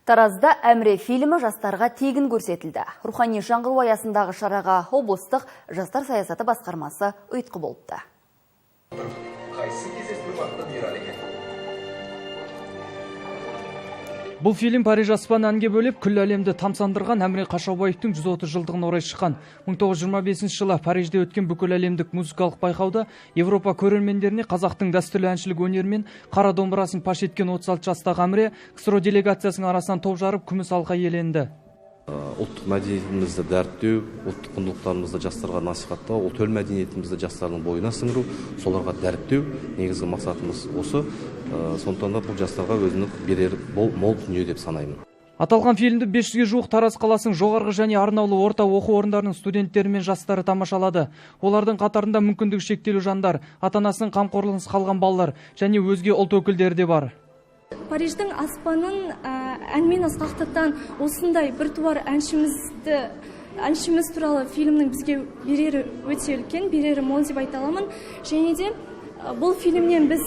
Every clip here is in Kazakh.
Таразда «Әміре» фильмі жастарға тегін көрсетілді. Рухани жаңғыру аясындағы шараға облыстық жастар саясаты басқармасы ұйытқы болыпты. Бұл фильм Париж аспан әнге бөліп, күллі әлемді тамсандырған Әміре Қашаубаевтың 130 жылдығын орай шыққан. 1925 жылы Парижде өткен бүкіл әлемдік музыкалық байқауда Европа көрермендеріне қазақтың дәстүрлі әншілік өнері мен қара домбырасын паш еткен 36 жастағы Әміре КСРО делегациясының арасынан топ жарып күміс алқа иеленді. Ұлттық мәдениетімізді дәріптеу, ұлттық құндылықтарымызды жастарға насихаттау, төл мәдениетімізді жастардың бойына сіңіру, соларға дәріптеу негізгі мақсатымыз осы. Сондықтан да бұл жастарға өзінің берері мол дүние деп санаймын. Аталған фильмді 500-ге жуық Тараз қаласының жоғарғы және арнаулы орта оқу орындарының студенттері мен жастары тамашалады. Олардың қатарында мүмкіндігі шектеулі жандар, ата-анасының қамқорлығынсыз қалған балалар және өзге ұлт өкілдері де бар. Париждің аспанын әнмен асқақтатқан осындай біртуар әншіміз туралы фильмнің бізге берері өте үлкен, берері мол деп айта аламын. Және де бұл фильмнен біз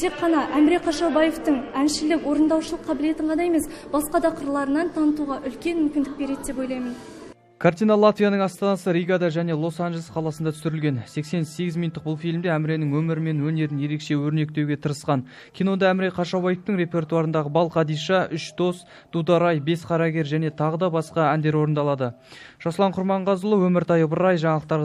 тек қана Әміре Қашаубаевтың әншілік, орындаушылық қабілетін ғана емес, басқа да қырларынан танытуға үлкен мүмкіндік береді деп ойлаймын. Картина Латвияның астанасы Ригада және Лос-Анджелес қаласында түсірілген. 88 минуттық бұл фильмде Әміренің өмірі мен өнерін ерекше өрнектеуге тырысқан. Кинода Әміре Қашаубаевтың репертуарындағы Бал Қадиша, Үш дос, Дударай, Бес қарагер және тағы да басқа әндер орындалады. Жасұлан Құрманғазыұлы, Өміртай Ыбырай, жаңалықтар.